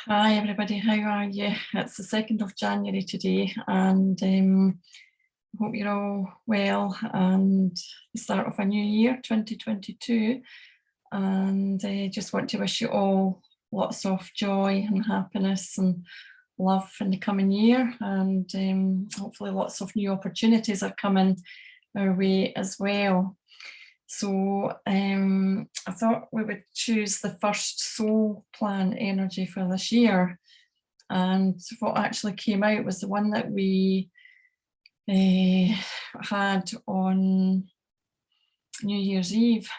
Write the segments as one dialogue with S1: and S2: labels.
S1: Hi everybody, how are you? It's the 2nd of January today and hope you're all well and the start of a new year, 2022. And just want to wish you all lots of joy and happiness and love in the coming year, and hopefully lots of new opportunities are coming our way as well. So I thought we would choose the first soul plan energy for this year. And what actually came out was the one that we had on New Year's Eve.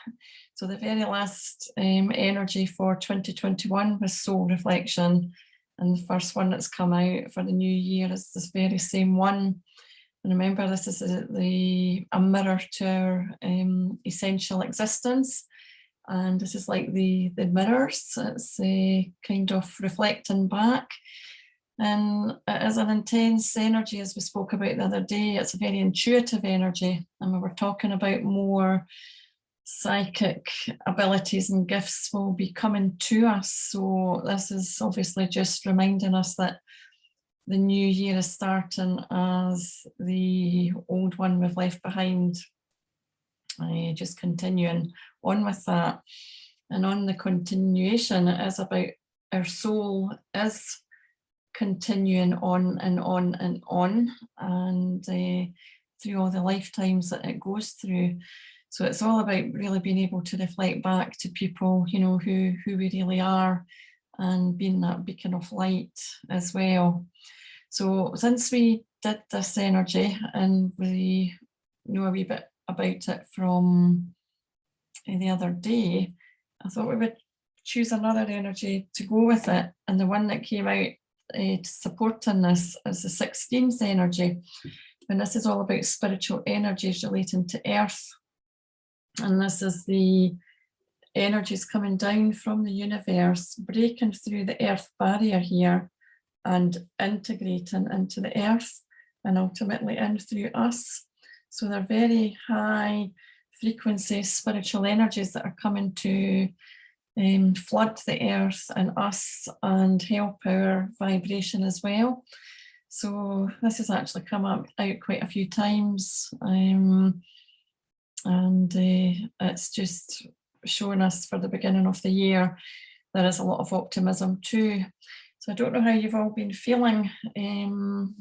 S1: So the very last energy for 2021 was soul reflection. And the first one that's come out for the new year is this very same one. And remember, this is a mirror to our essential existence. And this is like the mirrors. It's kind of reflecting back. And it is an intense energy, as we spoke about the other day. It's a very intuitive energy. And we were talking about more psychic abilities and gifts will be coming to us. So this is obviously just reminding us that the new year is starting as the old one we've left behind, just continuing on with that. And on the continuation, it is about our soul is continuing on and on and on, and through all the lifetimes that it goes through. So it's all about really being able to reflect back to people, you know, who we really are, and being that beacon of light as well. So since we did this energy and we know a wee bit about it from the other day, I thought we would choose another energy to go with it. And the one that came out supporting this is the 16th energy. And this is all about spiritual energies relating to Earth. And this is the energies coming down from the universe, breaking through the Earth barrier here and integrating into the Earth and ultimately in through us. So they're very high frequency spiritual energies that are coming to flood the Earth and us and help our vibration as well. So this has actually come out quite a few times, and it's just showing us for the beginning of the year there is a lot of optimism too. So I don't know how you've all been feeling the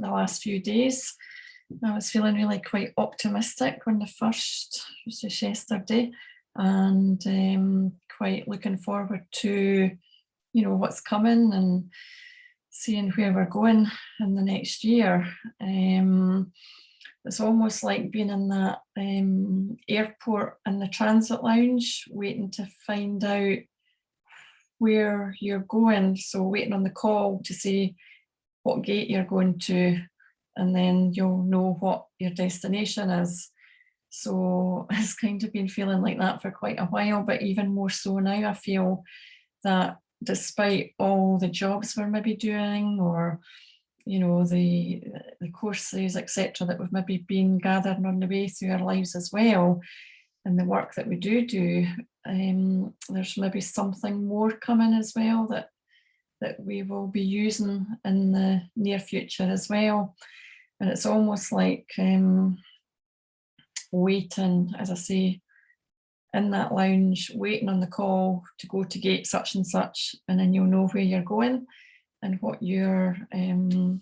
S1: last few days. I was feeling really quite optimistic when the first was just yesterday, and quite looking forward to, you know, what's coming and seeing where we're going in the next year. It's almost like being in that airport in the transit lounge, waiting to find out where you're going. So waiting on the call to see what gate you're going to, and then you'll know what your destination is. So it's kind of been feeling like that for quite a while, but even more so now. I feel that despite all the jobs we're maybe doing, or you know, the courses, etc., that we've maybe been gathering on the way through our lives as well, and the work that we do, there's maybe something more coming as well that we will be using in the near future as well. And it's almost like waiting, as I say, in that lounge, waiting on the call to go to gate such and such, and then you'll know where you're going and what your you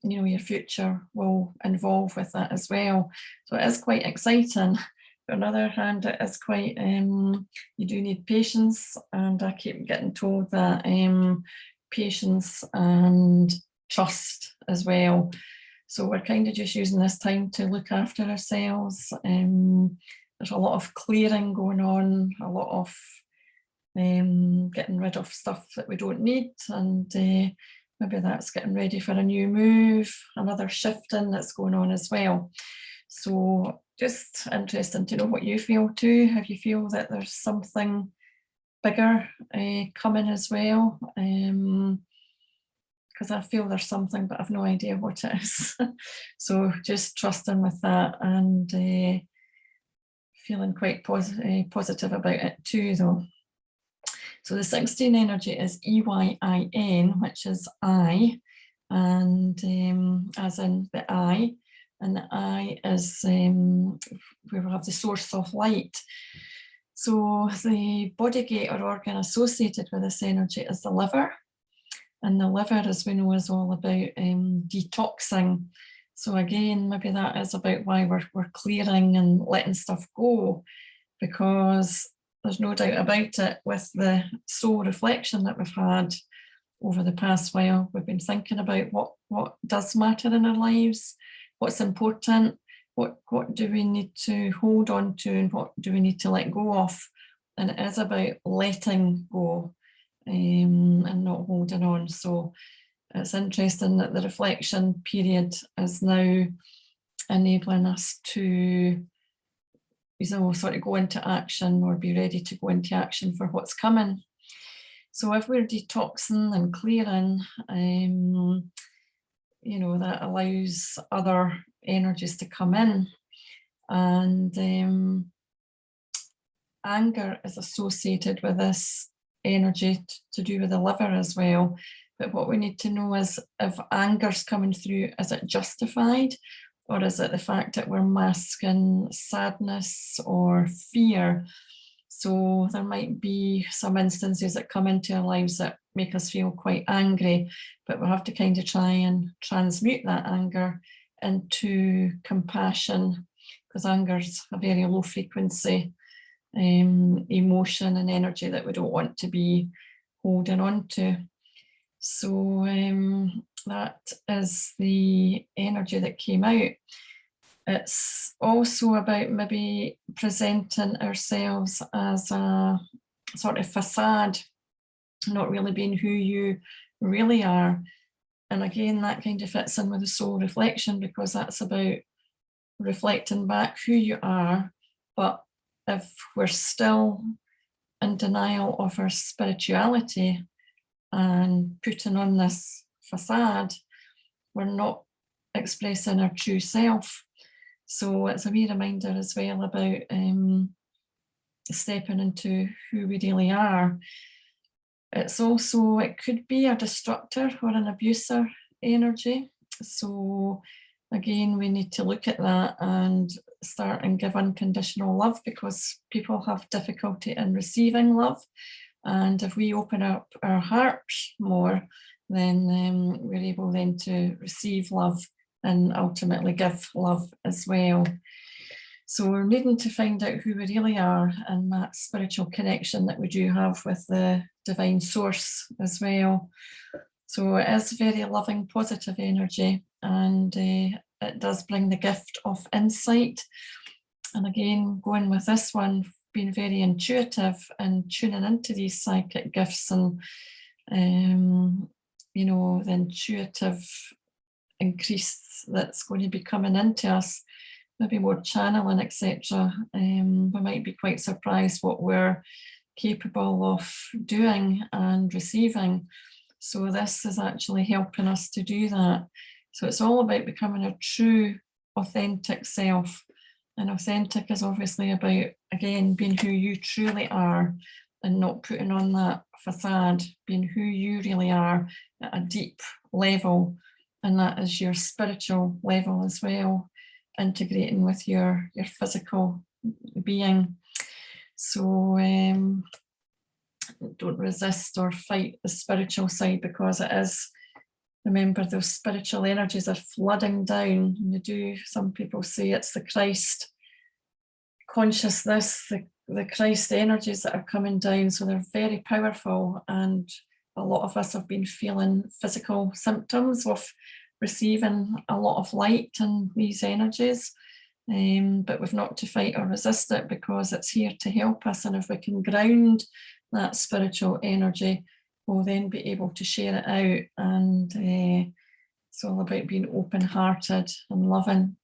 S1: know, your future will involve with that as well. So it is quite exciting. But on the other hand, it is quite, you do need patience, and I keep getting told that patience and trust as well. So we're kind of just using this time to look after ourselves. There's a lot of clearing going on, a lot of getting rid of stuff that we don't need, and maybe that's getting ready for a new move, another shifting that's going on as well. So just interesting to know what you feel too. If you feel that there's something bigger coming as well, because I feel there's something, but I've no idea what it is. So just trusting with that, and feeling quite positive about it too, though. So the 16 energy is EYIN, which is I, and as in the I, and the I is where we have the source of light. So the body gate or organ associated with this energy is the liver. And the liver, as we know, is all about detoxing. So again, maybe that is about why we're clearing and letting stuff go, because there's no doubt about it, with the soul reflection that we've had over the past while, we've been thinking about what does matter in our lives, what's important, what do we need to hold on to, and what do we need to let go of. And it is about letting go and not holding on. So it's interesting that the reflection period is now enabling us to sort of go into action, or be ready to go into action for what's coming. So if we're detoxing and clearing, that allows other energies to come in. And anger is associated with this energy to do with the liver as well. But what we need to know is, if anger's coming through, is it justified? Or is it the fact that we're masking sadness or fear? So there might be some instances that come into our lives that make us feel quite angry, but we'll have to kind of try and transmute that anger into compassion, because anger's a very low frequency emotion and energy that we don't want to be holding on to. So that is the energy that came out. It's also about maybe presenting ourselves as a sort of facade, not really being who you really are. And again, that kind of fits in with the soul reflection, because that's about reflecting back who you are. But if we're still in denial of our spirituality and putting on this facade, we're not expressing our true self. So it's a wee reminder as well about stepping into who we really are. It's also, it could be a destructor or an abuser energy. So again, we need to look at that and start and give unconditional love, because people have difficulty in receiving love. And if we open up our hearts more, then we're able then to receive love and ultimately give love as well. So we're needing to find out who we really are, and that spiritual connection that we do have with the divine source as well. So it is very loving, positive energy, and it does bring the gift of insight. And again, going with this one, being very intuitive and tuning into these psychic gifts, and the intuitive increase that's going to be coming into us, maybe more channeling, etc. We might be quite surprised what we're capable of doing and receiving. So this is actually helping us to do that. So it's all about becoming a true, authentic self. And authentic is obviously about, again, being who you truly are and not putting on that facade, being who you really are at a deep level. And that is your spiritual level as well, integrating with your physical being. So don't resist or fight the spiritual side, because it is, remember, those spiritual energies are flooding down. And some people say it's the Christ consciousness, the Christ energies that are coming down. So they're very powerful, and a lot of us have been feeling physical symptoms of receiving a lot of light and these energies, but we've not to fight or resist it, because it's here to help us. And if we can ground that spiritual energy, we'll then be able to share it out. And it's all about being open-hearted and loving.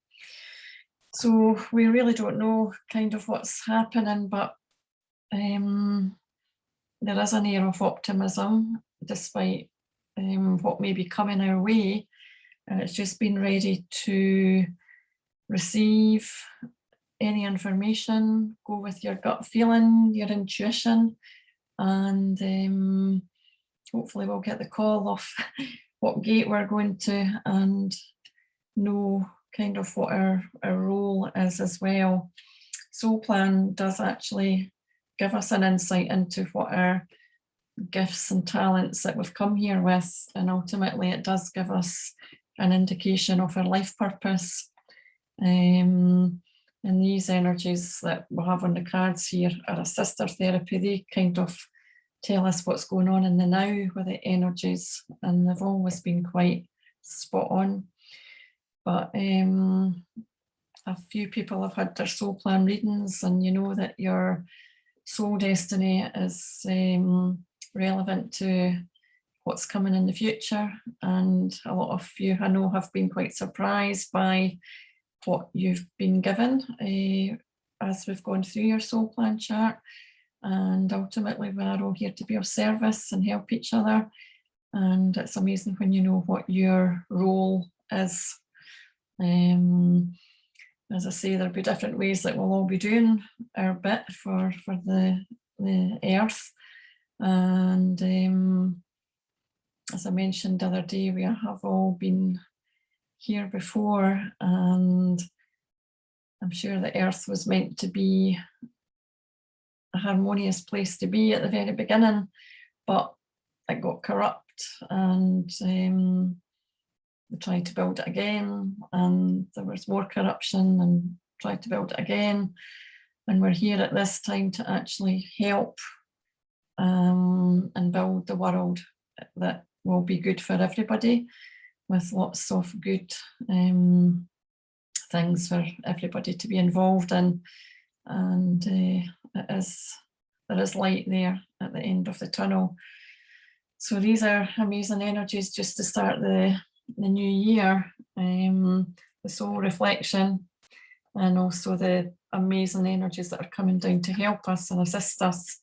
S1: So we really don't know kind of what's happening, but there is an air of optimism despite what may be coming our way. And it's just being ready to receive any information, go with your gut feeling, your intuition, and hopefully we'll get the call of what gate we're going to and know kind of what our role is as well. Soul Plan does actually give us an insight into what our gifts and talents that we've come here with, and ultimately it does give us an indication of our life purpose. And these energies that we have on the cards here are a sister therapy. They kind of tell us what's going on in the now with the energies, and they've always been quite spot on. But a few people have had their soul plan readings, and you know that your soul destiny is relevant to what's coming in the future. And a lot of you, I know, have been quite surprised by what you've been given as we've gone through your soul plan chart. And ultimately we're all here to be of service and help each other. And it's amazing when you know what your role is. As I say, there'll be different ways that we'll all be doing our bit for the earth. And as I mentioned the other day, we have all been here before, and I'm sure the earth was meant to be a harmonious place to be at the very beginning, but it got corrupt, and we tried to build it again, and there was more corruption, and tried to build it again. And we're here at this time to actually help and build the world that will be good for everybody, with lots of good things for everybody to be involved in. And there is light there at the end of the tunnel. So these are amazing energies just to start the new year, the soul reflection, and also the amazing energies that are coming down to help us and assist us.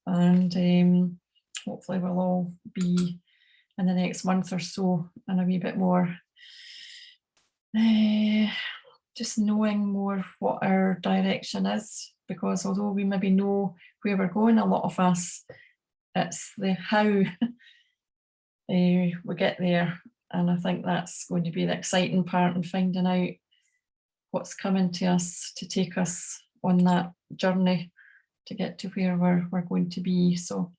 S1: And hopefully we'll all be in the next month or so and a wee bit more just knowing more what our direction is, because although we maybe know where we're going, a lot of us, it's the how we get there. And I think that's going to be the exciting part, and finding out what's coming to us to take us on that journey to get to where we're going to be. So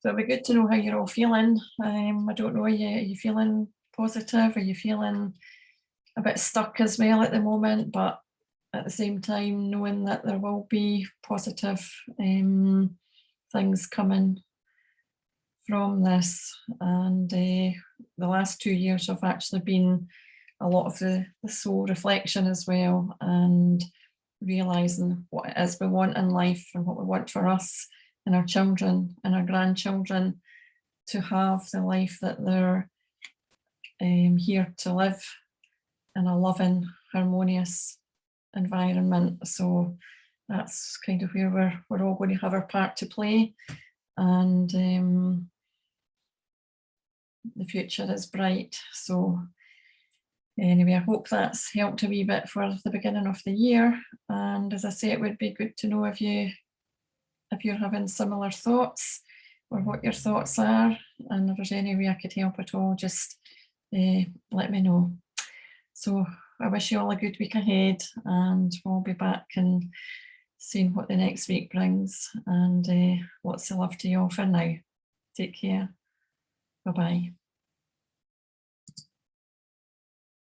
S1: it'll be good to know how you're all feeling. I don't know, are you feeling positive? Are you feeling a bit stuck as well at the moment? But at the same time, knowing that there will be positive things coming from this. And the last 2 years have actually been a lot of the soul reflection as well, and realizing what it is we want in life and what we want for us and our children and our grandchildren to have the life that they're here to live in a loving, harmonious environment. So that's kind of where we're all going to have our part to play. And the future is bright. So anyway, I hope that's helped a wee bit for the beginning of the year. And as I say, it would be good to know if you're having similar thoughts, or what your thoughts are. And if there's any way I could help at all, just let me know. So I wish you all a good week ahead, and we'll be back and seeing what the next week brings. And lots of love to you all for now. Take care. Bye-bye.